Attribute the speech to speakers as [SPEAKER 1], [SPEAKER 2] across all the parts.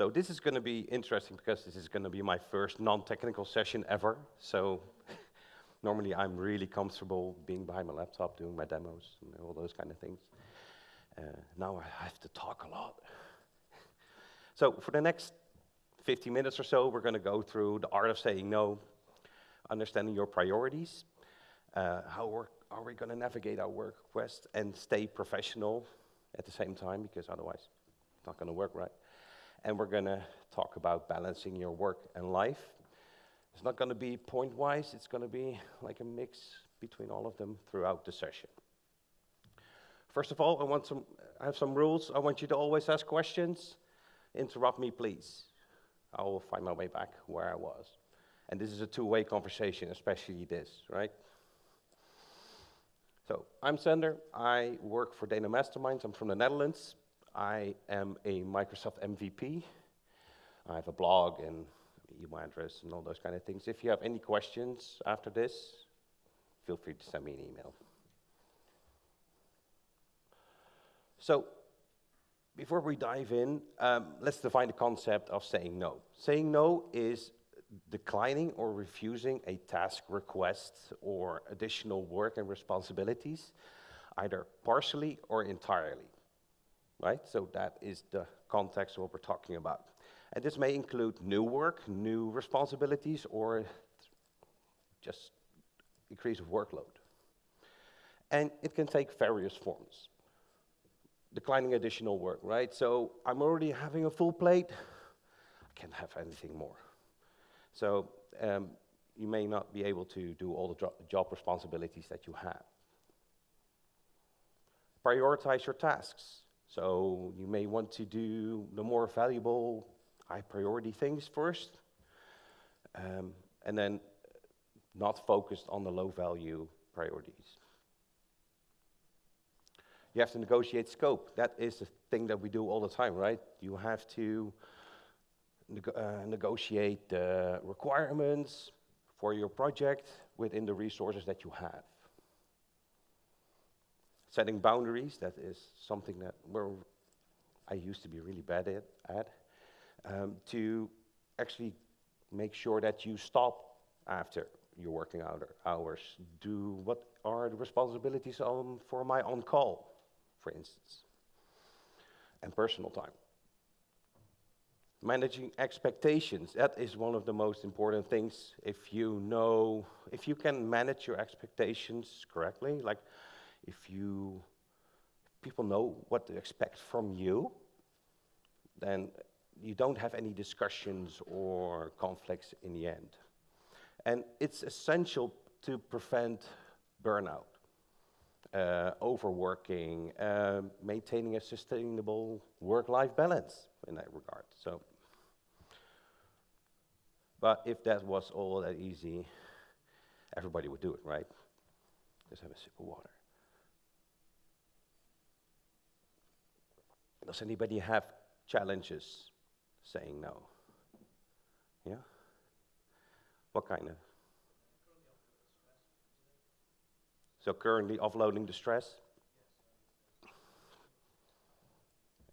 [SPEAKER 1] So this is going to be interesting because this is going to be my first non-technical session ever. So normally I'm really comfortable being behind my laptop doing my demos and all those kind of things. Now I have to talk a lot. So for the next 50 minutes or so, we're going to go through the art of saying no, understanding your priorities, how are we going to navigate our work request and stay professional at the same time, because otherwise it's not going to work right. And we're going to talk about balancing your work and life. It's not going to be point-wise, it's going to be like a mix between all of them throughout the session. First of all, I have some rules. I want you to always ask questions. Interrupt me, please. I will find my way back where I was. And this is a two-way conversation, especially this, right? So, I'm Sander. I work for Data Masterminds. I'm from the Netherlands. I am a Microsoft MVP. I have a blog and email address and all those kind of things. If you have any questions after this, feel free to send me an email. So, before we dive in, let's define the concept of saying no. Saying no is declining or refusing a task request or additional work and responsibilities, either partially or entirely, right? So that is the context of what we're talking about. And this may include new work, new responsibilities, or just increase of workload. And it can take various forms. Declining additional work, right? So I'm already having a full plate, I can't have anything more. So you may not be able to do all the job responsibilities that you have. Prioritize your tasks. So you may want to do the more valuable, high priority things first, and then not focused on the low value priorities. You have to negotiate scope. That is a thing that we do all the time, right? You have to negotiate the requirements for your project within the resources that you have. Setting boundaries, that is something that I used to be really bad at, to actually make sure that you stop after your working hours. What are the responsibilities for my on-call, for instance, and personal time. Managing expectations, that is one of the most important things. If you can manage your expectations correctly, like if people know what to expect from you, then you don't have any discussions or conflicts in the end. And it's essential to prevent burnout, overworking, maintaining a sustainable work-life balance in that regard. So, but if that was all that easy, everybody would do it, right? Just have a sip of water. Does anybody have challenges saying no? Yeah? What kind of? So currently offloading the stress?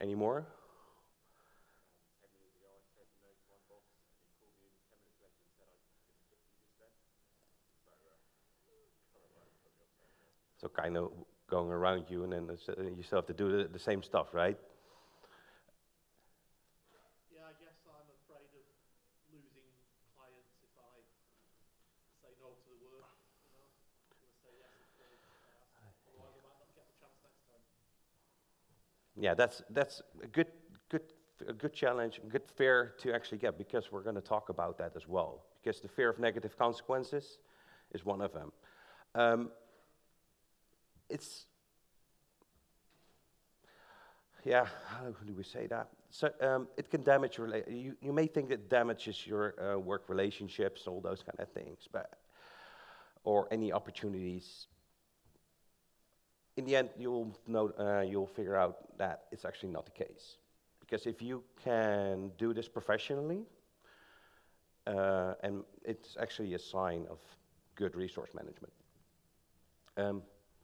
[SPEAKER 1] Any more? So kind of going around you and then you still have to do the same stuff, right?
[SPEAKER 2] Yeah, I guess I'm afraid of losing clients if I say no to the work, you know. I'm going to say yes if they ask. Otherwise I might not get the chance next time.
[SPEAKER 1] Yeah, that's a good challenge, a good fear to actually get, because we're going to talk about that as well. Because the fear of negative consequences is one of them. How do we say that? So it can damage you may think it damages your work relationships, all those kind of things, or any opportunities. In the end, you'll figure out that it's actually not the case. Because if you can do this professionally, and it's actually a sign of good resource management.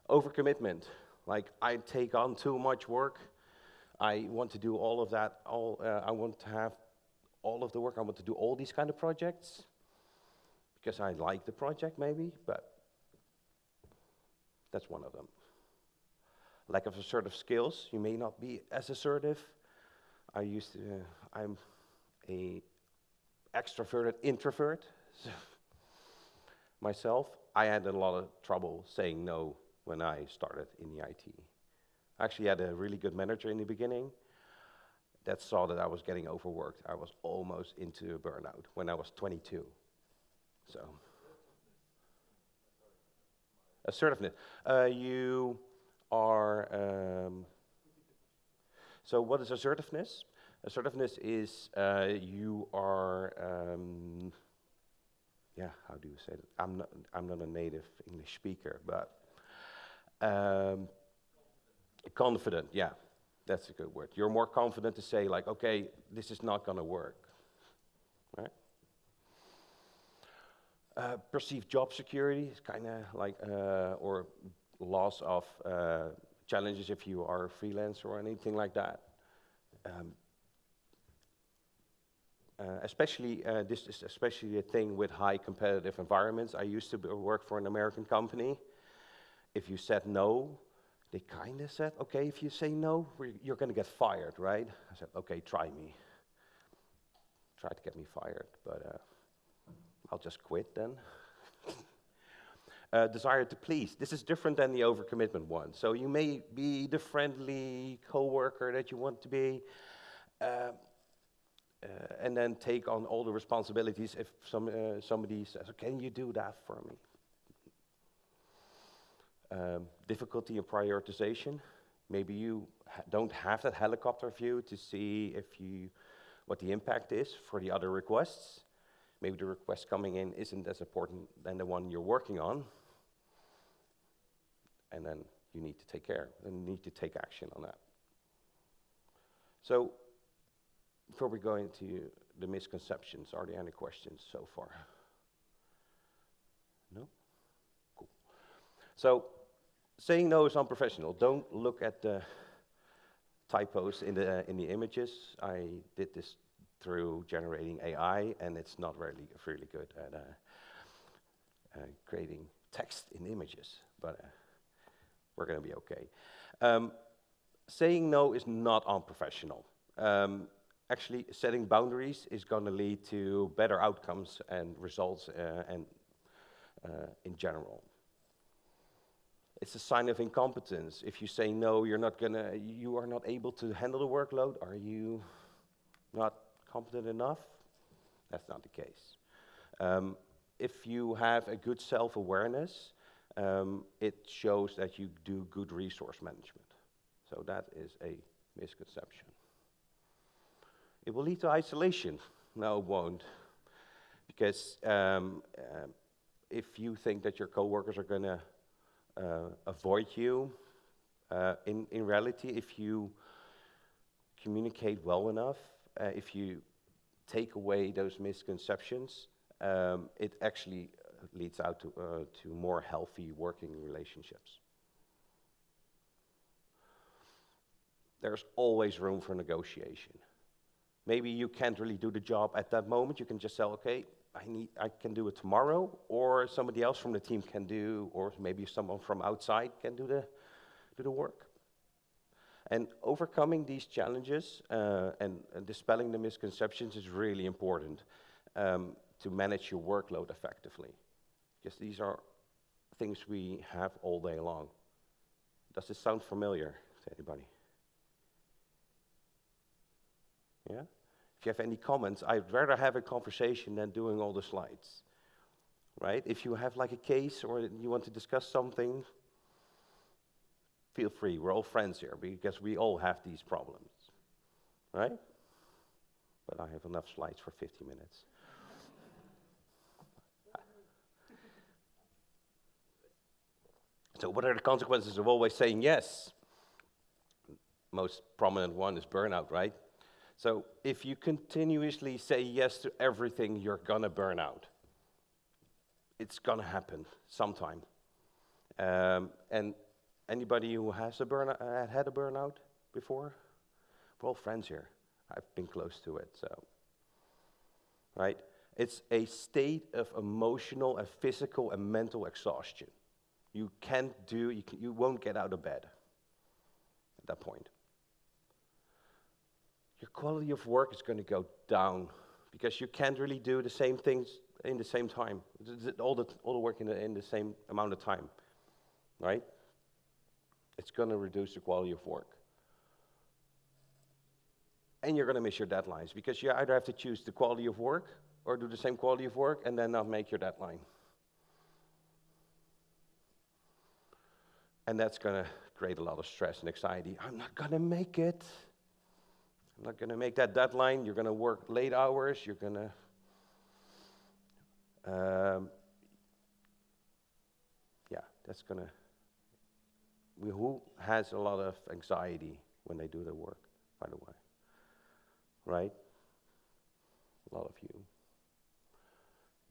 [SPEAKER 1] Overcommitment, like I take on too much work, I want to do all of that, I want to have all of the work. I want to do all these kind of projects because I like the project maybe, but that's one of them. Lack of assertive skills. You may not be as assertive. I'm a extroverted introvert myself. I had a lot of trouble saying no when I started in the IT. I actually had a really good manager in the beginning that saw that I was getting overworked. I was almost into a burnout when I was 22. So, assertiveness. You are. So, what is assertiveness? Assertiveness is you are. Yeah, how do you say it? I'm not a native English speaker, but confident. Yeah, that's a good word. You're more confident to say like, okay, this is not going to work, right? Perceived job security is kind of like, or loss of challenges if you are a freelancer or anything like that. This is especially a thing with high competitive environments. I used to work for an American company. If you said no, they kind of said, okay, if you say no, you're going to get fired, right? I said, okay, try me. Try to get me fired, but I'll just quit then. Desire to please. This is different than the overcommitment one. So you may be the friendly coworker that you want to be, and then take on all the responsibilities if somebody says, can you do that for me? Difficulty in prioritization. Maybe you don't have that helicopter view to see what the impact is for the other requests. Maybe the request coming in isn't as important than the one you're working on. And then you need to take care and need to take action on that. So, before we go into the misconceptions, are there any questions so far? No? Cool. So, saying no is unprofessional. Don't look at the typos in the images. I did this through generating AI, and it's not really good at creating text in images, but we're going to be okay. Saying no is not unprofessional. Actually, setting boundaries is going to lead to better outcomes and results in general. It's a sign of incompetence. If you say no, you are not able to handle the workload. Are you not competent enough? That's not the case. If you have a good self-awareness, it shows that you do good resource management. So that is a misconception. It will lead to isolation. No, it won't. Because if you think that your coworkers are going to avoid you, in reality, if you communicate well enough, if you take away those misconceptions, it actually leads out to more healthy working relationships. There's always room for negotiation. Maybe you can't really do the job at that moment. You can just say, okay, I can do it tomorrow, or somebody else from the team can do, or maybe someone from outside can do the work. And overcoming these challenges and dispelling the misconceptions is really important to manage your workload effectively. Because these are things we have all day long. Does this sound familiar to anybody? Yeah? If you have any comments, I'd rather have a conversation than doing all the slides. Right? If you have like a case or you want to discuss something, feel free. We're all friends here because we all have these problems. Right? But I have enough slides for 50 minutes. So what are the consequences of always saying yes? Most prominent one is burnout, right? So if you continuously say yes to everything, you're gonna burn out. It's gonna happen sometime. And anybody who has had a burnout before? We're all friends here. I've been close to it, so right? It's a state of emotional and physical and mental exhaustion. You can't do, you won't get out of bed at that point. Your quality of work is going to go down because you can't really do the same things in the same time. All the work in the same amount of time, right? It's going to reduce the quality of work. And you're going to miss your deadlines because you either have to choose the quality of work or do the same quality of work and then not make your deadline. And that's going to create a lot of stress and anxiety. I'm not going to make it. I'm not going to make that deadline. You're going to work late hours. You're going to... yeah, that's going to... Who has a lot of anxiety when they do their work, by the way? Right? A lot of you.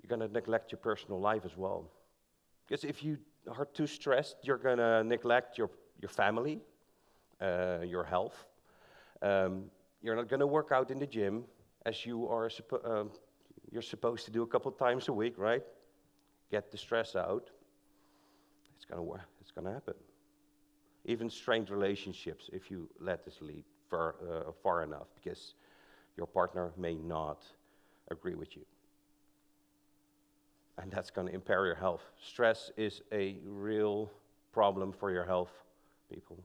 [SPEAKER 1] You're going to neglect your personal life as well. Because if you are too stressed, you're going to neglect your family, your health. You're not going to work out in the gym as you are you're supposed to do a couple times a week, right? Get the stress out. It's going to work. It's going to happen. Even strained relationships, if you let this lead far enough, because your partner may not agree with you. And that's going to impair your health. Stress is a real problem for your health, people.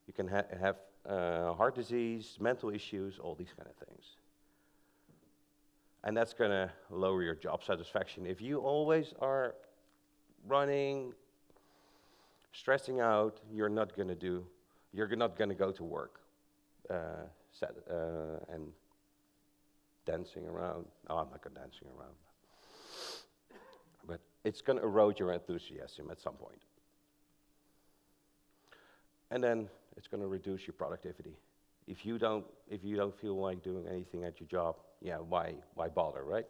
[SPEAKER 1] You can have heart disease, mental issues, all these kind of things. And that's going to lower your job satisfaction. If you always are running, stressing out, you're not going to go to work and dancing around. Oh, I'm not going to dancing around. But it's going to erode your enthusiasm at some point. And then it's going to reduce your productivity. If you don't feel like doing anything at your job, yeah, why bother, right?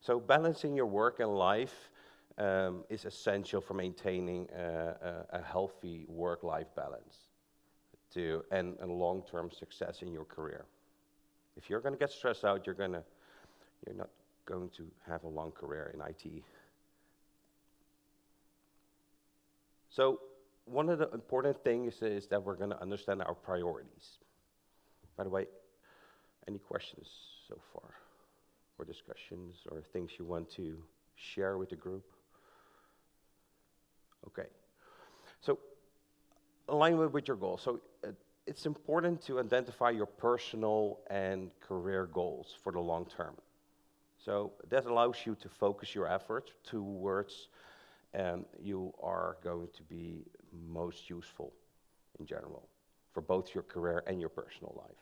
[SPEAKER 1] So balancing your work and life is essential for maintaining a healthy work-life balance and long-term success in your career. If you're going to get stressed out, you're not going to have a long career in IT. So one of the important things is that we're going to understand our priorities. By the way, any questions so far, or discussions, or things you want to share with the group? Okay. So alignment with your goals. So it's important to identify your personal and career goals for the long term. So that allows you to focus your efforts towards you are going to be most useful in general for both your career and your personal life.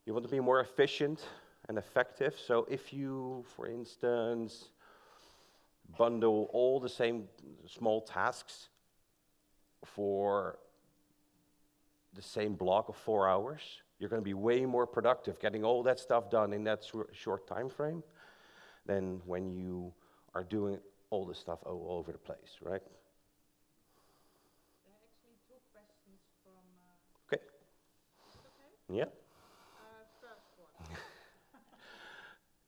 [SPEAKER 1] You want to be more efficient and effective. So if you, for instance, bundle all the same small tasks for the same block of 4 hours, you're going to be way more productive getting all that stuff done in that short time frame than when you are doing all this stuff all over the place, right?
[SPEAKER 3] There are actually 2 questions from...
[SPEAKER 1] Okay.
[SPEAKER 3] Okay?
[SPEAKER 1] Yeah.
[SPEAKER 3] First one.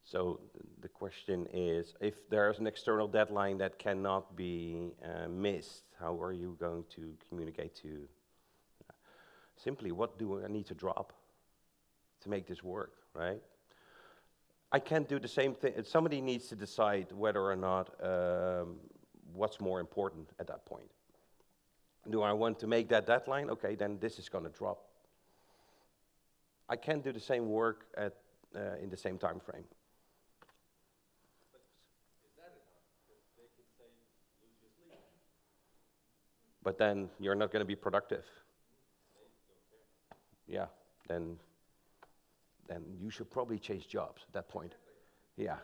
[SPEAKER 1] So the question is, if there's an external deadline that cannot be missed, how are you going to communicate to... Simply, what do I need to drop to make this work, right? I can't do the same thing. Somebody needs to decide whether or not what's more important at that point. Do I want to make that deadline? Okay, then this is going to drop. I can't do the same work in the same time frame.
[SPEAKER 2] But is that enough? Because they could say, lose your sleep.
[SPEAKER 1] But then you're not going to be productive.
[SPEAKER 2] They don't care.
[SPEAKER 1] Yeah, then you should probably change jobs at that point. Yeah.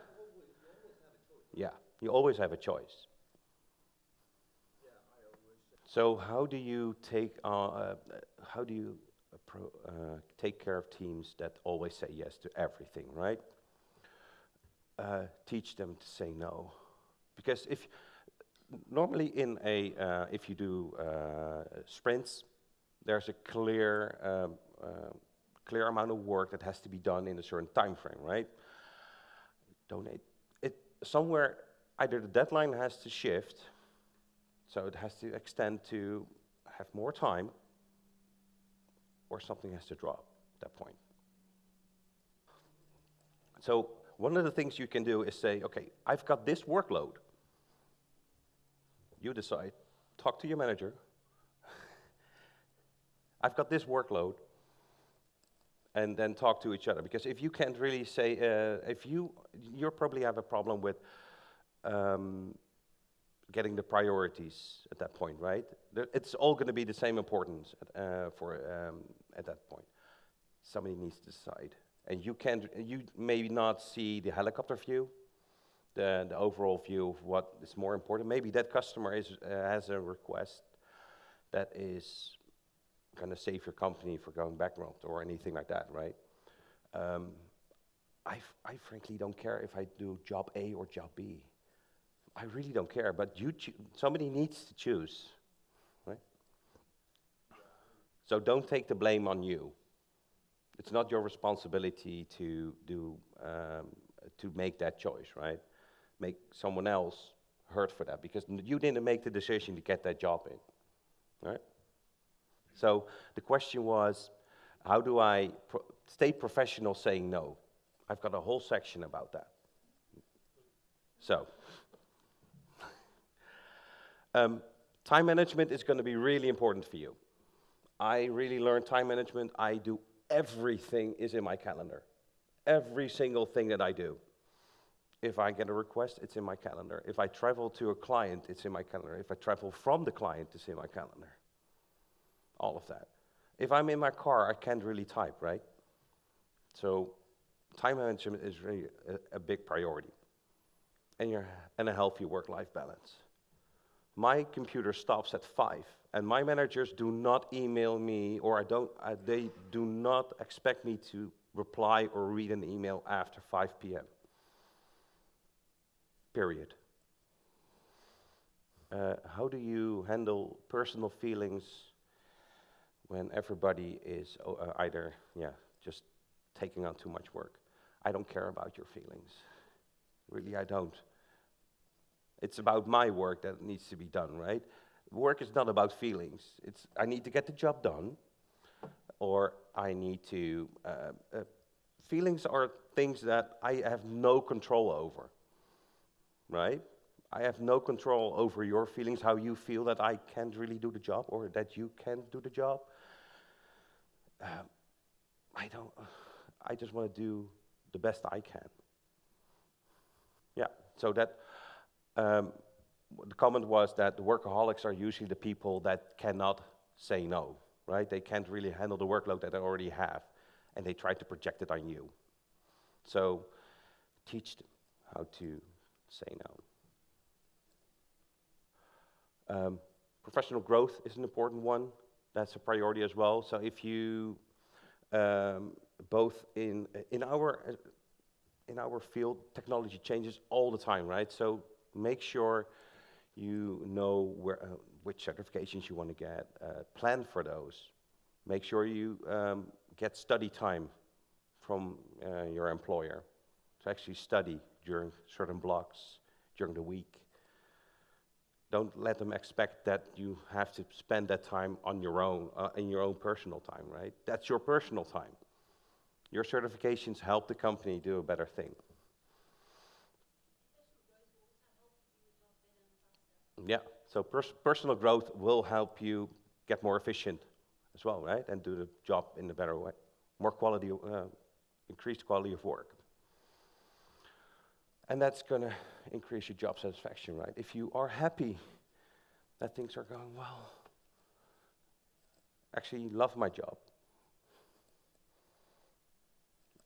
[SPEAKER 1] You always have a choice.
[SPEAKER 2] Yeah, I always say.
[SPEAKER 1] So how do you take care of teams that always say yes to everything, right? Teach them to say no, because normally if you do sprints, there's a clear clear amount of work that has to be done in a certain time frame, right? Donate it somewhere. Either the deadline has to shift, so it has to extend to have more time, or something has to drop at that point. So one of the things you can do is say, okay, I've got this workload. You decide, talk to your manager. I've got this workload, and then talk to each other. Because if you can't really say, if you probably have a problem with getting the priorities at that point, right? It's all going to be the same importance at that point. Somebody needs to decide, and you maybe not see the helicopter view, the overall view of what is more important. Maybe that customer has a request that is going to save your company for going bankrupt or anything like that, right? I frankly don't care if I do job A or job B. I really don't care, but somebody needs to choose, right? So don't take the blame on you. It's not your responsibility to make that choice, right? Make someone else hurt for that, because you didn't make the decision to get that job in, right? So the question was, how do I stay professional saying no? I've got a whole section about that. So, time management is going to be really important for you. I really learned time management. I do everything is in my calendar. Every single thing that I do. If I get a request, it's in my calendar. If I travel to a client, it's in my calendar. If I travel from the client, it's in my calendar. All of that. If I'm in my car, I can't really type, right? So time management is really a big priority. And a healthy work-life balance. My computer stops at 5, and my managers do not email me, or they do not expect me to reply or read an email after 5 p.m. Period. How do you handle personal feelings when everybody is either, just taking on too much work? I don't care about your feelings. Really, I don't. It's about my work that needs to be done, right? Work is not about feelings. I need to get the job done, or I need to... feelings are things that I have no control over, right? I have no control over your feelings, how you feel that I can't really do the job, or that you can't do the job. I just want to do the best I can. Yeah, so that... the comment was that the workaholics are usually the people that cannot say no, right? They can't really handle the workload that they already have, and they try to project it on you. So teach them how to say no. Professional growth is an important one. That's a priority as well. So if you, both in our field, technology changes all the time, right? So make sure you know which certifications you want to get. Plan for those. Make sure you get study time from your employer to actually study during certain blocks during the week. Don't let them expect that you have to spend that time on your own, in your own personal time, right? That's your personal time. Your certifications help the company do a better thing. Yeah, so personal growth will help you get more efficient as well, right? And do the job in a better way. More quality, increased quality of work. And that's going to increase your job satisfaction, right? If you are happy that things are going well, actually love my job.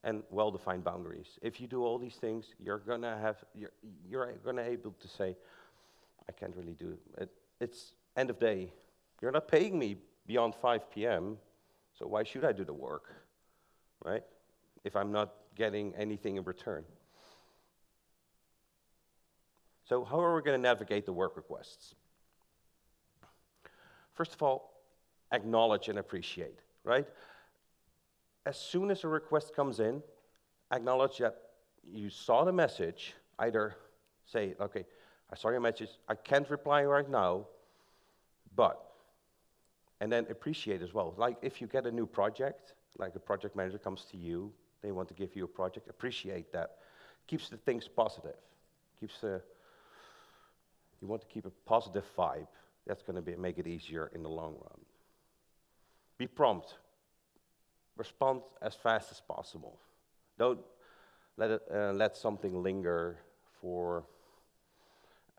[SPEAKER 1] And well-defined boundaries. If you do all these things, you're gonna able to say, I can't really do it. It's end of day. You're not paying me beyond 5 p.m., so why should I do the work, right? If I'm not getting anything in return. So how are we going to navigate the work requests? First of all, acknowledge and appreciate, right? as soon as a request comes in, acknowledge that you saw the message, either say, okay, I saw your message, I can't reply right now, but, and then appreciate as well. Like if you get a new project, like a project manager comes to you, they want to give you a project, appreciate that. Keeps the things positive. You want to keep a positive vibe. That's going to make it easier in the long run. Be prompt. Respond as fast as possible. Don't let something linger for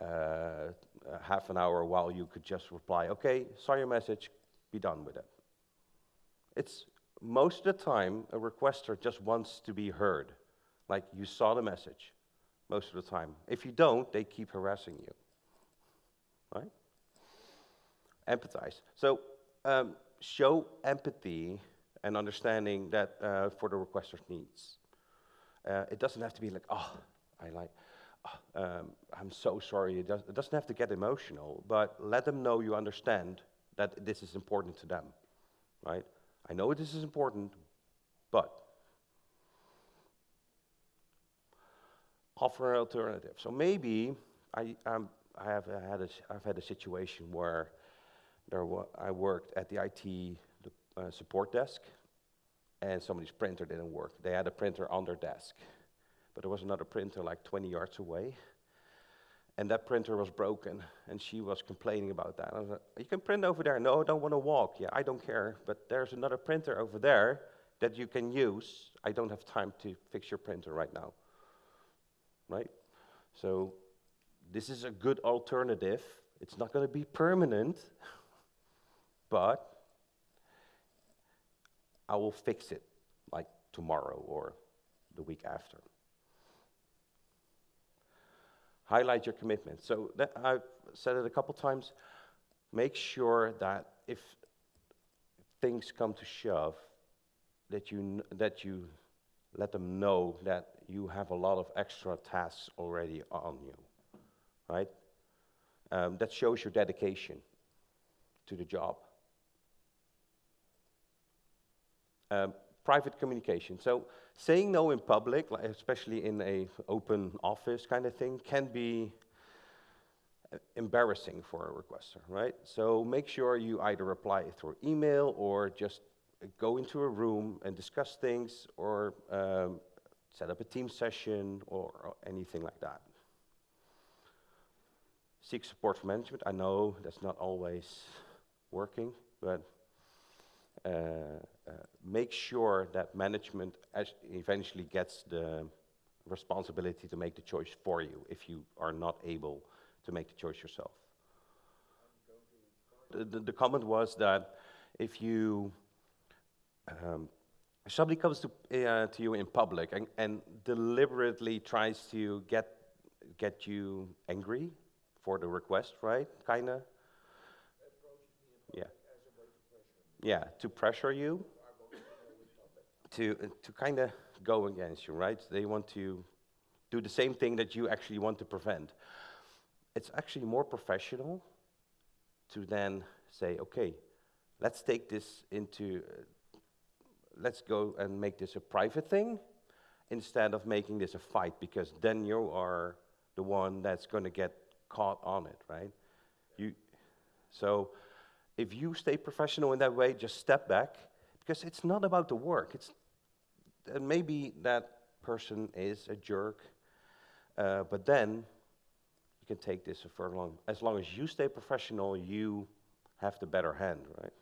[SPEAKER 1] half an hour while you could just reply, okay, saw your message, be done with it. It's most of the time a requester just wants to be heard. Like you saw the message most of the time. If you don't, they keep harassing you, right? Empathize. So show empathy and understanding that for the requester's needs. It doesn't have to be like, oh, I'm so sorry. It doesn't have to get emotional, but let them know you understand that this is important to them, right? I know this is important, but offer an alternative. So maybe I've had a situation where I worked at the IT support desk, and somebody's printer didn't work. They had a printer on their desk, but there was another printer like 20 yards away, and that printer was broken, and she was complaining about that. I was like, you can print over there. No, I don't want to walk. Yeah, I don't care, but there's another printer over there that you can use. I don't have time to fix your printer right now, right? So this is a good alternative. It's not going to be permanent, but I will fix it like tomorrow or the week after. Highlight your commitment. So I've said it a couple times. Make sure that if things come to shove, that you let them know that you have a lot of extra tasks already on you, right? That shows your dedication to the job. Private communication. So saying no in public, like especially in an open office kind of thing, can be embarrassing for a requester, right? So make sure you either reply through email or just go into a room and discuss things, or set up a team session or anything like that. Seek support from management. I know that's not always working, but make sure that management eventually gets the responsibility to make the choice for you if you are not able to make the choice yourself. The comment was that if you if somebody comes to you in public and deliberately tries to get you angry for the request, right? Kinda. Yeah. Yeah, to pressure you, to kind of go against you, right? They want to do the same thing that you actually want to prevent. It's actually more professional to then say, okay, let's take this into, let's go and make this a private thing instead of making this a fight, because then you are the one that's going to get caught on it, right? So if you stay professional in that way, just step back, because it's not about the work. Maybe that person is a jerk, but then you can take this for long. As long as you stay professional, you have the better hand, right?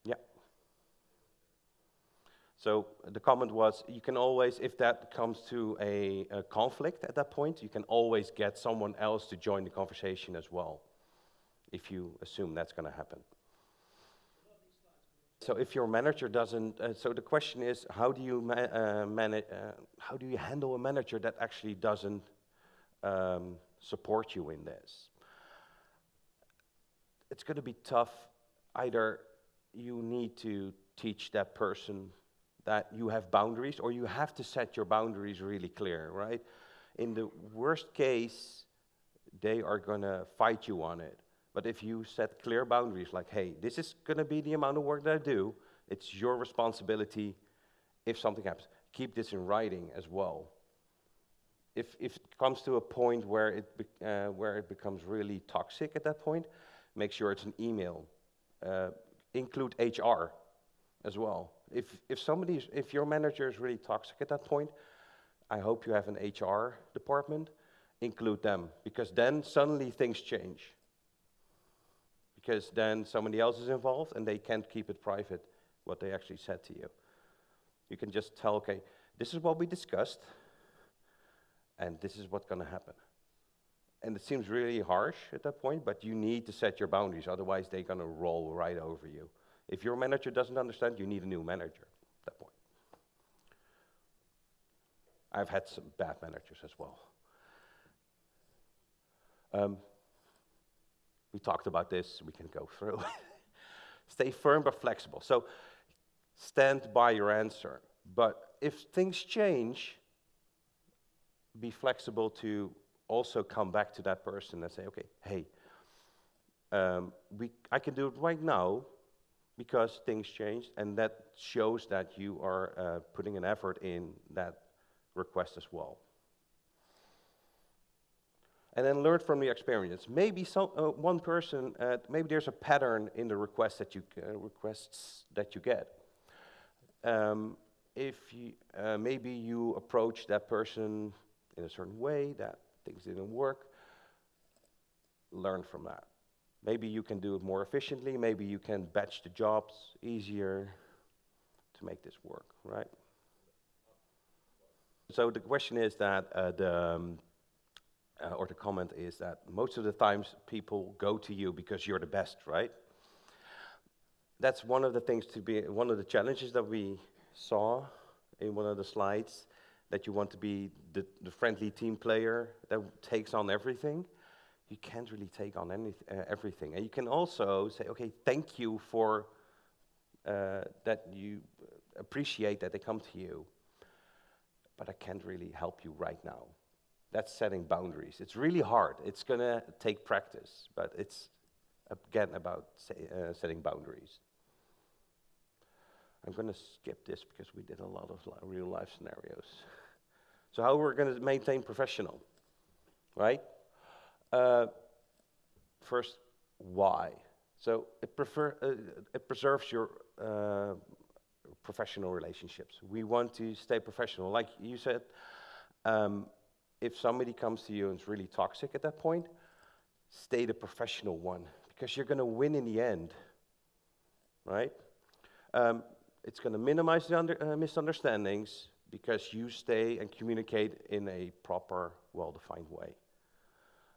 [SPEAKER 1] Yeah. So the comment was, you can always, if that comes to a conflict at that point, you can always get someone else to join the conversation as well, if you assume that's going to happen. So if your manager doesn't, so the question is, how do you manage? How do you handle a manager that actually doesn't support you in this? It's going to be tough. Either you need to teach that person that you have boundaries, or you have to set your boundaries really clear, right? In the worst case, they are going to fight you on it. But if you set clear boundaries, like, hey, this is going to be the amount of work that I do, it's your responsibility if something happens. Keep this in writing as well. If it comes to a point where it becomes really toxic at that point, make sure it's an email. Include HR as well. If your manager is really toxic at that point, I hope you have an HR department. Include them, because then suddenly things change. Because then somebody else is involved and they can't keep it private, what they actually said to you. You can just tell, okay, this is what we discussed, and this is what's going to happen. And it seems really harsh at that point, but you need to set your boundaries, otherwise they're going to roll right over you. If your manager doesn't understand, you need a new manager at that point. I've had some bad managers as well. We talked about this, we can go through. Stay firm but flexible. So stand by your answer. But if things change, be flexible to also come back to that person and say, okay, hey, I can do it right now because things changed, and that shows that you are putting an effort in that request as well. And then learn from the experience. Maybe one person, maybe there's a pattern in the requests that you get. Maybe you approach that person in a certain way that things didn't work. Learn from that. Maybe you can do it more efficiently. Maybe you can batch the jobs easier to make this work, right? So the question is that or the comment is that most of the times people go to you because you're the best, right? That's one of the things one of the challenges that we saw in one of the slides, that you want to be the friendly team player that takes on everything. You can't really take on everything. And you can also say, okay, thank you for that you appreciate that they come to you, but I can't really help you right now. That's setting boundaries. It's really hard. It's going to take practice, but it's, again, about setting boundaries. I'm going to skip this because we did a lot of real-life scenarios. So how we're going to maintain professional, right? First, why? So it preserves your professional relationships. We want to stay professional. Like you said, if somebody comes to you and is really toxic at that point, stay the professional one, because you're going to win in the end, right? It's going to minimize the misunderstandings because you stay and communicate in a proper, well-defined way.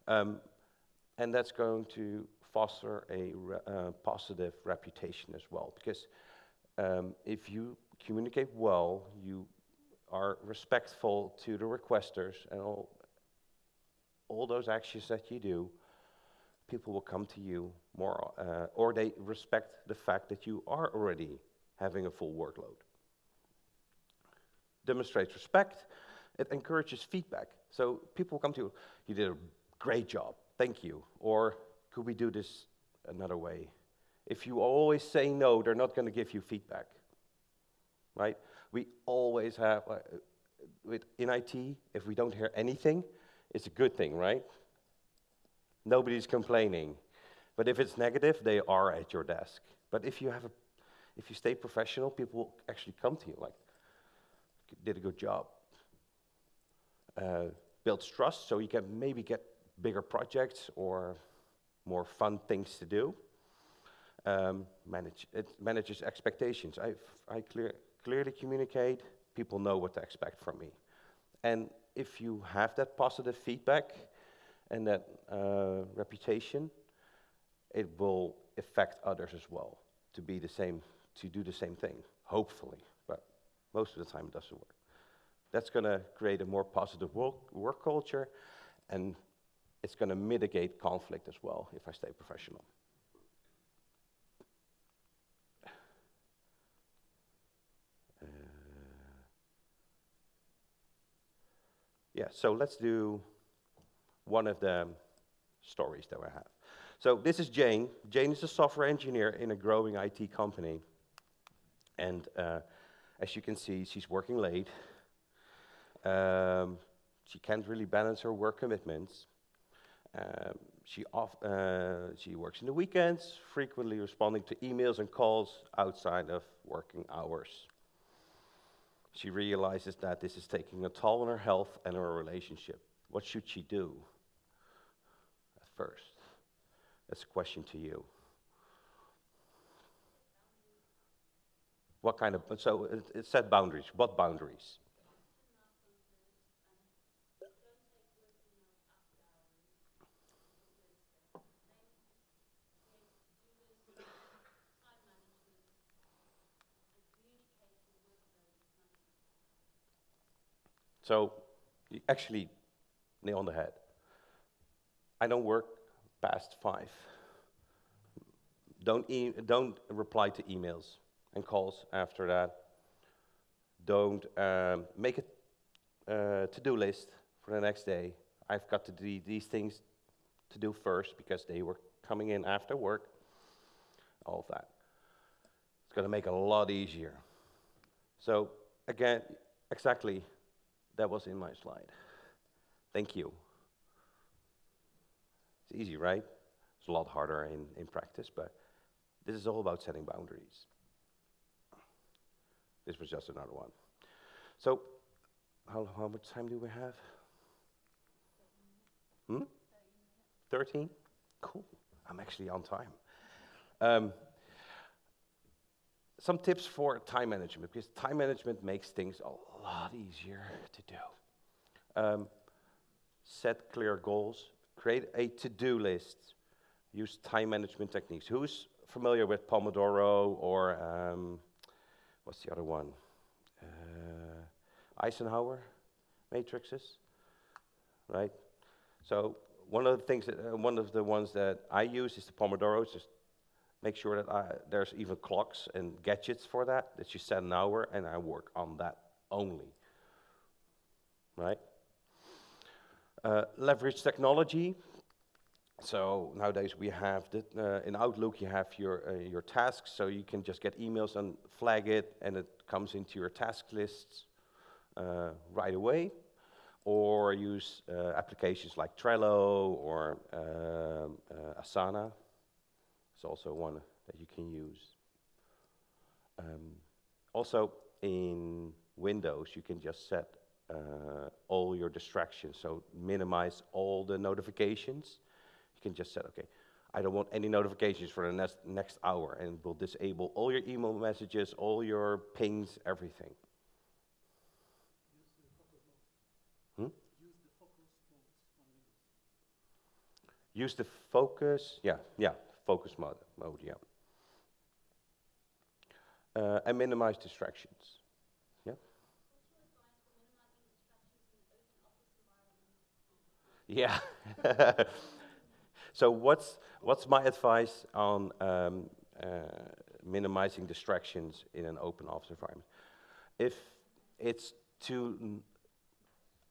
[SPEAKER 1] And that's going to foster a positive reputation as well, because if you communicate well, you are respectful to the requesters, and all those actions that you do, people will come to you more, or they respect the fact that you are already having a full workload. Demonstrates respect. It encourages feedback. So people will come to you, you did a great job, thank you, or could we do this another way? If you always say no, they're not going to give you feedback, right? We always have, in IT, if we don't hear anything, it's a good thing, right? Nobody's complaining. But if it's negative, they are at your desk. But if you stay professional, people will actually come to you like, you did a good job. Builds trust, so you can maybe get bigger projects or more fun things to do. It manages expectations. I clearly communicate, people know what to expect from me. And if you have that positive feedback and that reputation, it will affect others as well to do the same thing, hopefully, but most of the time it doesn't work. That's going to create a more positive work culture, and it's going to mitigate conflict as well if I stay professional. Yeah, so let's do one of the stories that we have. So this is Jane. Jane is a software engineer in a growing IT company. And as you can see, she's working late. She can't really balance her work commitments. She works in the weekends, frequently responding to emails and calls outside of working hours. She realizes that this is taking a toll on her health and her relationship. What should she do at first? That's a question to you. What kind of, so it set boundaries. What boundaries? So you actually nail on the head. I don't work past 5. Don't reply to emails and calls after that. Don't make a to-do list for the next day. I've got to do these things to do first because they were coming in after work. All of that. It's going to make it a lot easier. So again, exactly, that was in my slide. Thank you. It's easy, right? It's a lot harder in practice, but this is all about setting boundaries. This was just another one. So, how much time do we have? 13? Cool. I'm actually on time. Some tips for time management, because time management makes things a lot easier to do. Set clear goals. Create a to-do list. Use time management techniques. Who's familiar with Pomodoro or what's the other one? Eisenhower matrices, right? So one of the things one of the ones that I use is the Pomodoro. Just make sure that there's even clocks and gadgets for that you set an hour, and I work on that only, right? Leverage technology. So nowadays we have in Outlook you have your tasks, so you can just get emails and flag it, and it comes into your task lists right away. Or use applications like Trello or Asana. It's also one that you can use. Also in Windows you can just set all your distractions, so minimize all the notifications. You can just set, okay, I don't want any notifications for the next hour, and we'll disable all your email messages, all your pings, everything. Use the focus, focus mode, yeah. And minimize distractions, yeah. Yeah. So what's my advice on minimizing distractions in an open office environment? If it's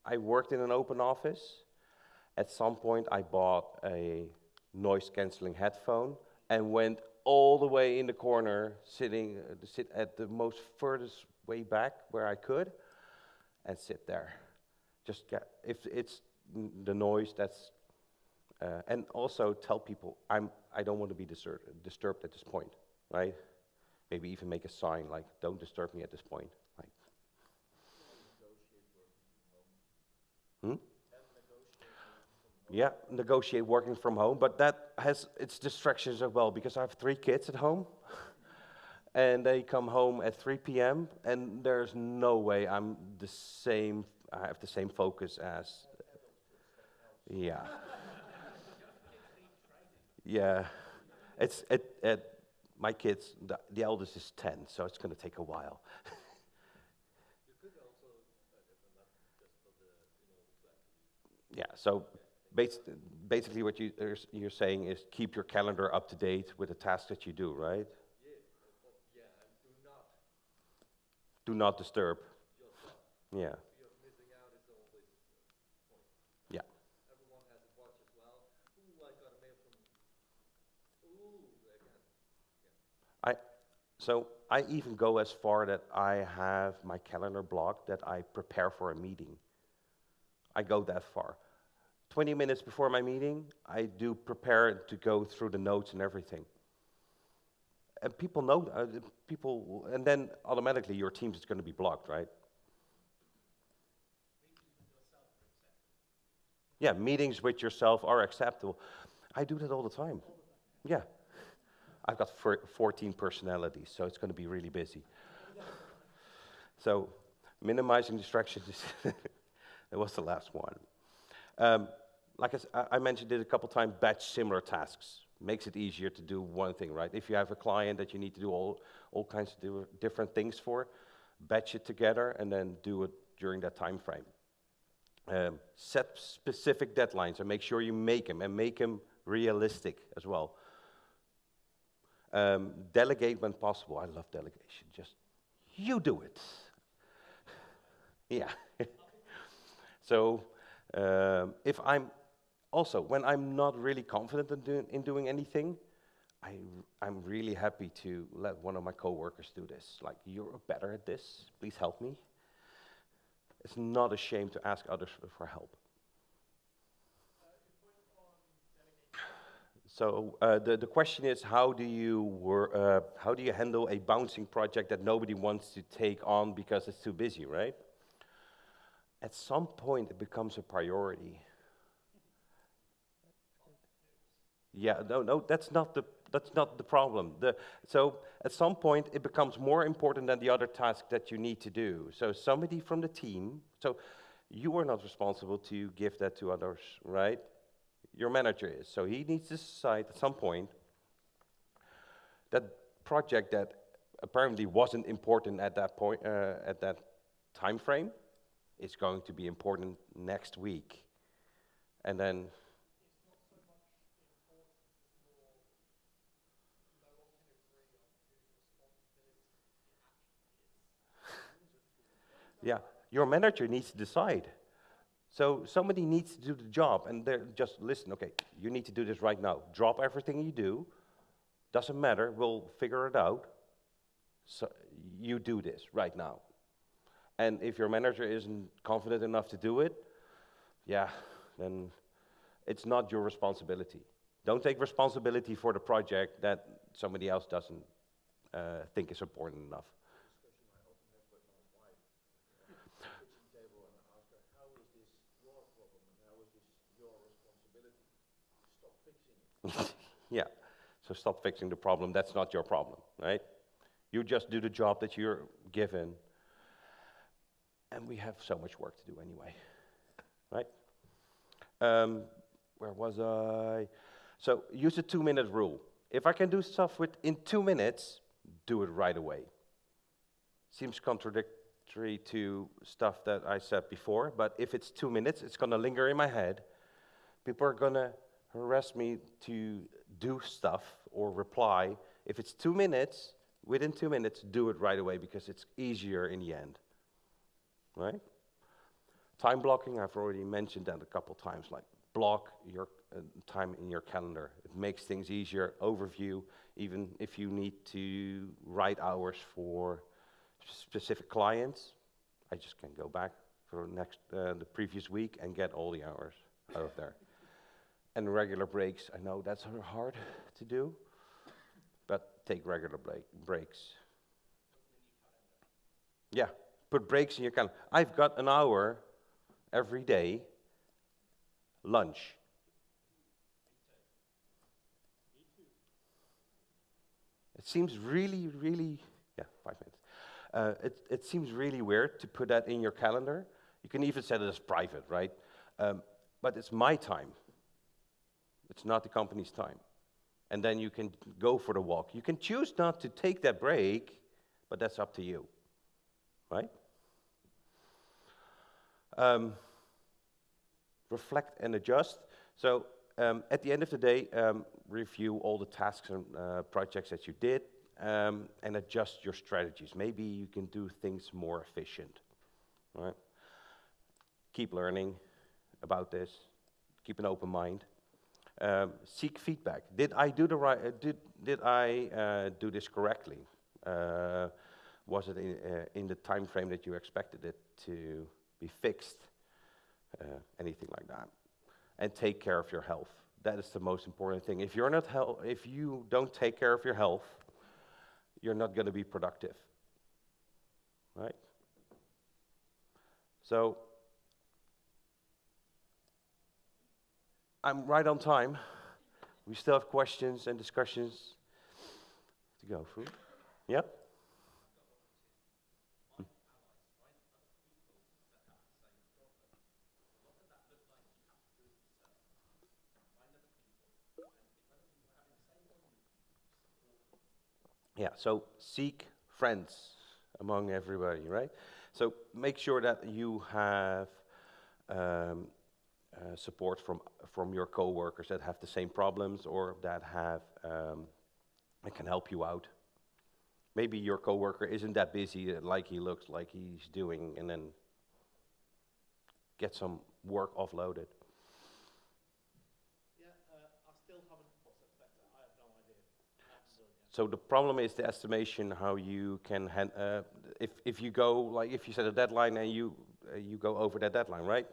[SPEAKER 1] I worked in an open office. At some point, I bought a noise-canceling headphone and went all the way in the corner, sit at the most furthest way back where I could, and sit there. If it's the noise, that's, and also tell people I don't want to be disturbed at this point, right? Maybe even make a sign like, "Don't disturb me at this point." Like, yeah, negotiate working from home, but that has its distractions as well, because I have 3 kids at home, and they come home at 3 p.m., and there's no way I have the same focus as, yeah. Yeah, my kids, the eldest is 10, so it's going to take a while. Yeah, so basically what you're saying is keep your calendar up to date with the tasks that you do, right? Do not disturb. Yeah. Yeah. So I even go as far that I have my calendar blocked that I prepare for a meeting. I go that far. 20 minutes before my meeting, I do prepare to go through the notes and everything. And people know, and then automatically your Teams is going to be blocked, right? Yeah, meetings with yourself are acceptable. I do that all the time. Yeah. I've got 14 personalities, so it's going to be really busy. So, minimizing distractions, that was the last one. Like I mentioned it a couple times, batch similar tasks. Makes it easier to do one thing, right? If you have a client that you need to do all kinds of different things for, batch it together and then do it during that time frame. Set specific deadlines and make sure you make them realistic as well. Delegate when possible. I love delegation. Just, you do it. Yeah. So, when I'm not really confident in doing anything, I'm really happy to let one of my coworkers do this. Like, you're better at this, please help me. It's not a shame to ask others for help. So the question is, how do you handle a bouncing project that nobody wants to take on because it's too busy, right? At some point, it becomes a priority. Yeah, no, that's not the problem. So at some point, it becomes more important than the other task that you need to do. So somebody from the team, so you are not responsible to give that to others, right? Your manager is. So he needs to decide at some point that project that apparently wasn't important at that point, at that time frame, is going to be important next week. And then yeah, your manager needs to decide. So somebody needs to do the job, and they're just listen. Okay, you need to do this right now. Drop everything you do. Doesn't matter. We'll figure it out. So you do this right now. And if your manager isn't confident enough to do it, yeah, then it's not your responsibility. Don't take responsibility for the project that somebody else doesn't think is important enough. Yeah, so stop fixing the problem. That's not your problem, right? You just do the job that you're given. And we have so much work to do anyway, right? Where was I? So use the 2-minute rule. If I can do stuff in 2 minutes, do it right away. Seems contradictory to stuff that I said before, but if it's 2 minutes, it's going to linger in my head. People are going to harass me to do stuff or reply. If it's 2 minutes, within 2 minutes, do it right away because it's easier in the end. Right? Time blocking, I've already mentioned that a couple times, like block your time in your calendar. It makes things easier, overview, even if you need to write hours for specific clients. I just can go back for the previous week and get all the hours out of there. And regular breaks, I know that's hard to do, but take regular breaks. Yeah, put breaks in your calendar. I've got an hour every day, lunch. It seems really, yeah, 5 minutes. It seems really weird to put that in your calendar. You can even set it as private, right? But it's my time. It's not the company's time. And then you can go for the walk. You can choose not to take that break, but that's up to you, right? Reflect and adjust. So at the end of the day, review all the tasks and projects that you did and adjust your strategies. Maybe you can do things more efficient, right? Keep learning about this. Keep an open mind. Seek feedback. Did I do the right? Did I do this correctly? Was it in the time frame that you expected it to be fixed? Anything like that. And take care of your health. That is the most important thing. If you don't take care of your health, you're not going to be productive, right? So I'm right on time. We still have questions and discussions to go through. Yep. Yeah, so seek friends among everybody, right? So make sure that you have um, support from your coworkers that have the same problems or that that can help you out. Maybe your coworker isn't that busy like he looks like he's doing, and then get some work offloaded.
[SPEAKER 2] Yeah, I still haven't, what's expected? I have no idea. I haven't done yet.
[SPEAKER 1] So the problem is the estimation how you can if you go like if you set a deadline and you go over that deadline, right?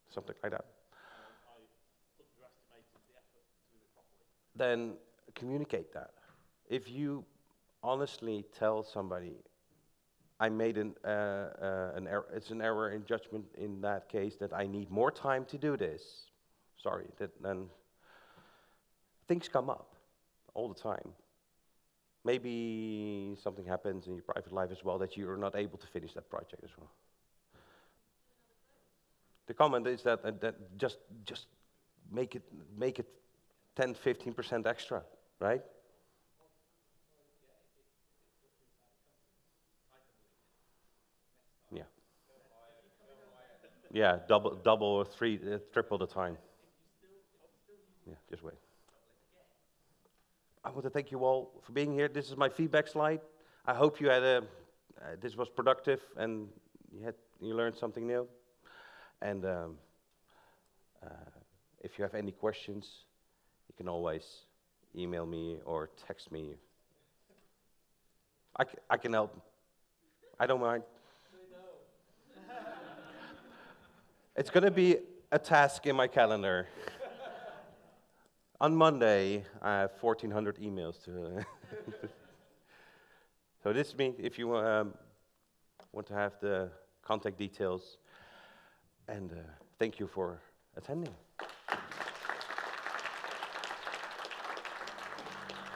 [SPEAKER 1] Something like that.
[SPEAKER 2] I underestimated the effort to do it properly.
[SPEAKER 1] Then communicate that. If you honestly tell somebody, I made an error, it's an error in judgment in that case that I need more time to do this. Sorry, then things come up all the time. Maybe something happens in your private life as well that you are not able to finish that project as well. The comment is that just make it 10-15% extra, right? Yeah. Yeah, double or triple the time. Yeah, just wait. I want to thank you all for being here. This is my feedback slide. I hope you had this was productive and you learned something new. And if you have any questions, you can always email me or text me. I can help. I don't mind. It's going to be a task in my calendar. On Monday, I have 1,400 emails to. So this is me. If you want to have the contact details, and thank you for attending.